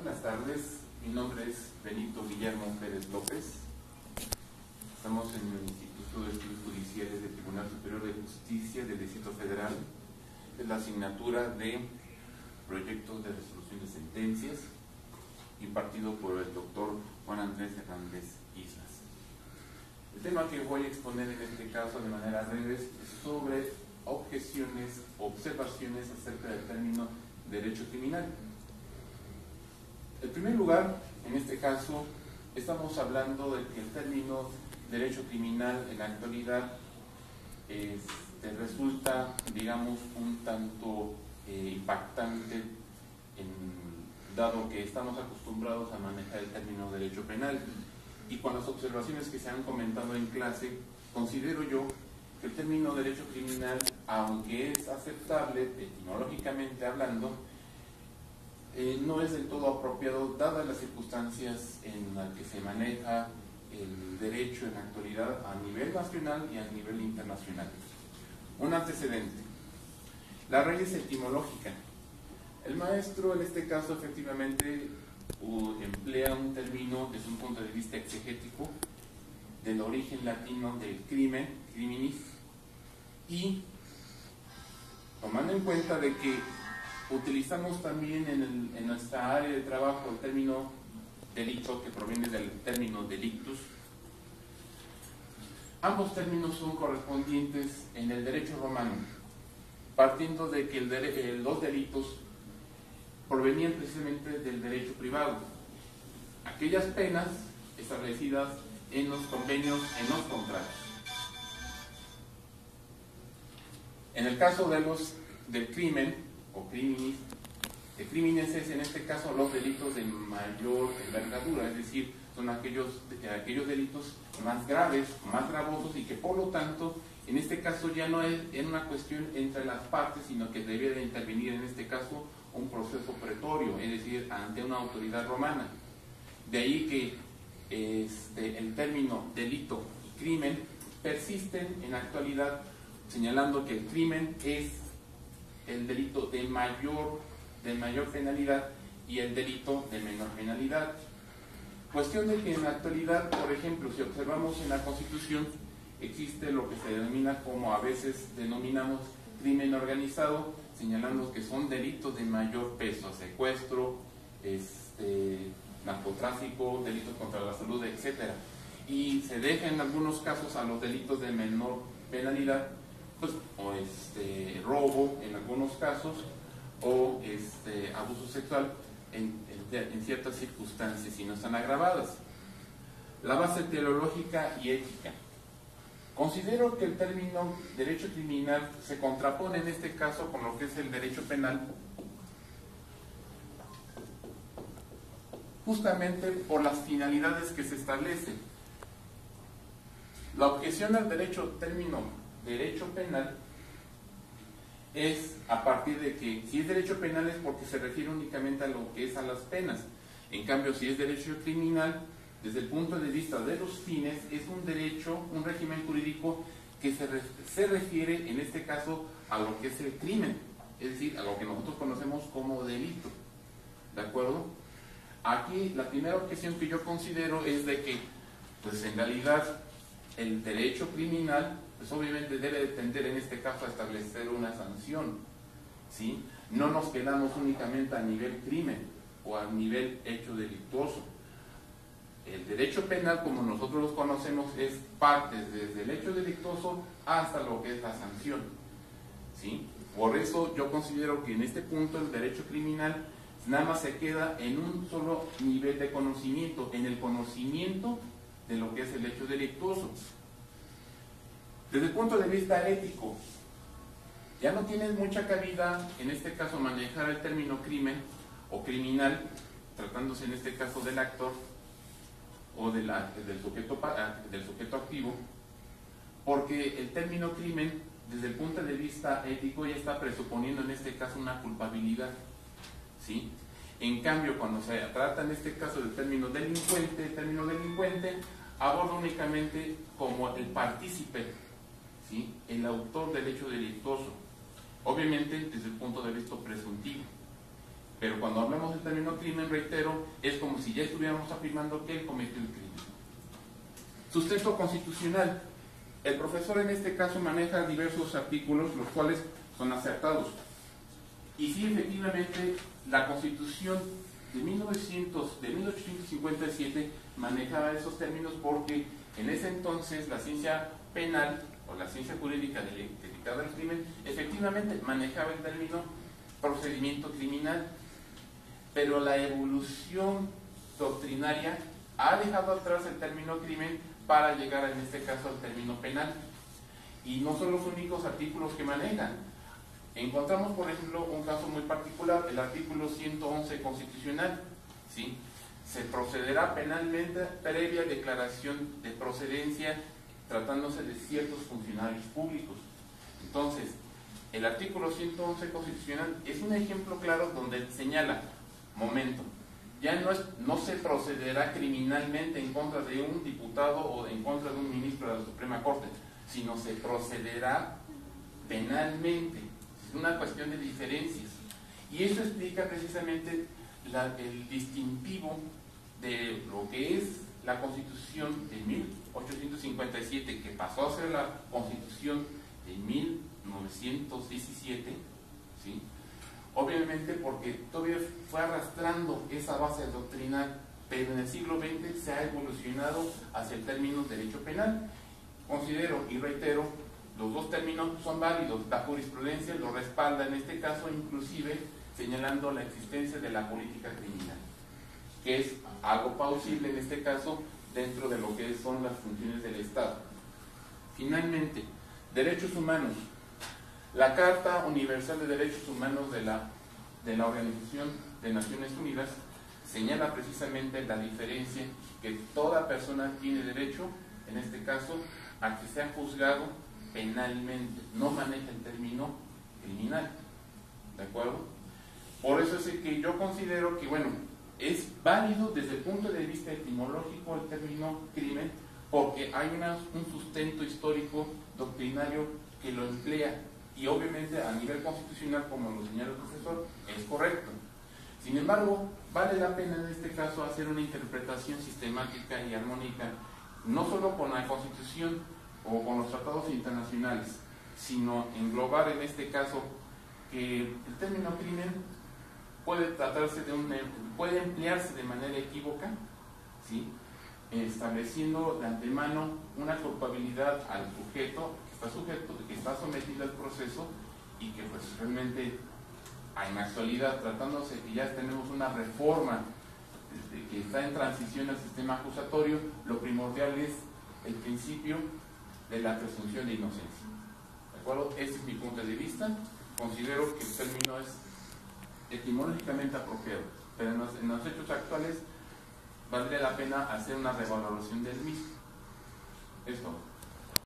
Buenas tardes, mi nombre es Benito Guillermo Pérez López. Estamos en el Instituto de Estudios Judiciales del Tribunal Superior de Justicia del Distrito Federal. Es la asignatura de Proyectos de Resolución de Sentencias, impartido por el doctor Juan Andrés Hernández Islas. El tema que voy a exponer en este caso de manera breve es sobre objeciones, observaciones acerca del término derecho criminal. En primer lugar, en este caso, estamos hablando de que el término derecho criminal en la actualidad resulta, digamos, un tanto impactante, dado que estamos acostumbrados a manejar el término derecho penal. Y con las observaciones que se han comentado en clase, considero yo que el término derecho criminal, aunque es aceptable etimológicamente hablando, no es del todo apropiado dadas las circunstancias en las que se maneja el derecho en la actualidad a nivel nacional y a nivel internacional. Un antecedente. La raíz etimológica. El maestro en este caso efectivamente emplea un término desde un punto de vista exegético del origen latino del crimen, criminis, y tomando en cuenta de que utilizamos también en nuestra área de trabajo el término delito, que proviene del término delictus. Ambos términos son correspondientes en el derecho romano, partiendo de que los delitos provenían precisamente del derecho privado, aquellas penas establecidas en los convenios, en los contratos. En el caso del crimen o criminis, el crímenes es en este caso los delitos de mayor envergadura, es decir, son aquellos delitos más graves, más gravosos, y que por lo tanto en este caso ya no es en una cuestión entre las partes, sino que debe de intervenir en este caso un proceso pretorio, es decir, ante una autoridad romana. De ahí que el término delito y crimen persisten en la actualidad, señalando que el crimen es el delito de mayor penalidad y el delito de menor penalidad. Cuestión de que en la actualidad, por ejemplo, si observamos en la Constitución, existe lo que se denomina, como a veces denominamos, crimen organizado, señalando que son delitos de mayor peso: secuestro, narcotráfico, delitos contra la salud, etc. Y se deja en algunos casos a los delitos de menor penalidad, pues, o robo en algunos casos, o abuso sexual en ciertas circunstancias, y no están agravadas. La base teleológica y ética. Considero que el término derecho criminal se contrapone en este caso con lo que es el derecho penal, justamente por las finalidades que se establecen. La objeción al término derecho penal es a partir de que si es derecho penal es porque se refiere únicamente a lo que es a las penas. En cambio, si es derecho criminal, desde el punto de vista de los fines, es un derecho, un régimen jurídico que se refiere en este caso a lo que es el crimen, es decir, a lo que nosotros conocemos como delito. ¿De acuerdo? Aquí la primera objeción que yo considero es de que, pues en realidad, el derecho criminal, pues obviamente debe de tender en este caso a establecer una sanción, ¿sí? No nos quedamos únicamente a nivel crimen o a nivel hecho delictuoso. El derecho penal, como nosotros los conocemos, es parte desde el hecho delictuoso hasta lo que es la sanción, ¿sí? Por eso yo considero que en este punto el derecho criminal nada más se queda en un solo nivel de conocimiento, en el conocimiento de lo que es el hecho delictuoso. Desde el punto de vista ético, ya no tiene mucha cabida en este caso manejar el término crimen o criminal, tratándose en este caso del actor o del sujeto activo, porque el término crimen desde el punto de vista ético ya está presuponiendo en este caso una culpabilidad, ¿sí? En cambio, cuando se trata en este caso del término delincuente, el término delincuente aborda únicamente como el partícipe, ¿sí? El autor del hecho delictuoso, obviamente desde el punto de vista presuntivo. Pero cuando hablamos del término crimen, reitero, es como si ya estuviéramos afirmando que él cometió el crimen. Sustento constitucional. El profesor en este caso maneja diversos artículos, los cuales son acertados. Y sí, efectivamente, la Constitución de 1857 manejaba esos términos porque en ese entonces la ciencia penal o la ciencia jurídica dedicada al crimen efectivamente manejaba el término procedimiento criminal, pero la evolución doctrinaria ha dejado atrás el término crimen para llegar en este caso al término penal. Y no son los únicos artículos que manejan. Encontramos, por ejemplo, un caso muy particular, el artículo 111 constitucional, ¿sí? Se procederá penalmente previa declaración de procedencia tratándose de ciertos funcionarios públicos. Entonces, el artículo 111 constitucional es un ejemplo claro donde señala, momento, ya no se procederá criminalmente en contra de un diputado o en contra de un ministro de la Suprema Corte, sino se procederá penalmente. Es una cuestión de diferencias. Y eso explica precisamente el distintivo de lo que es la Constitución de 1857, que pasó a ser la Constitución de 1917, ¿sí? Obviamente porque todavía fue arrastrando esa base doctrinal, pero en el siglo XX se ha evolucionado hacia el término derecho penal. Considero y reitero, los dos términos son válidos, la jurisprudencia lo respalda en este caso, inclusive señalando la existencia de la política criminal, que es algo plausible en este caso dentro de lo que son las funciones del Estado. Finalmente, derechos humanos. La Carta Universal de Derechos Humanos de la Organización de Naciones Unidas señala precisamente la diferencia que toda persona tiene derecho, en este caso, a que sea juzgado penalmente, no maneja el término criminal, ¿de acuerdo? Por eso es que yo considero que, bueno, es válido desde el punto de vista etimológico el término crimen, porque hay un sustento histórico doctrinario que lo emplea, y obviamente a nivel constitucional, como lo señala el profesor, es correcto. Sin embargo, vale la pena en este caso hacer una interpretación sistemática y armónica, no solo con la Constitución o con los tratados internacionales, sino englobar en este caso que el término crimen puede puede emplearse de manera equívoca, ¿sí? Estableciendo de antemano una culpabilidad al sujeto que está sometido al proceso, y que pues realmente en la actualidad, tratándose que ya tenemos una reforma que está en transición al sistema acusatorio, lo primordial es el principio de la presunción de inocencia. ¿De acuerdo? Ese es mi punto de vista. Considero que el término es etimológicamente apropiado, pero en los hechos actuales valdría la pena hacer una revaloración del mismo. Esto.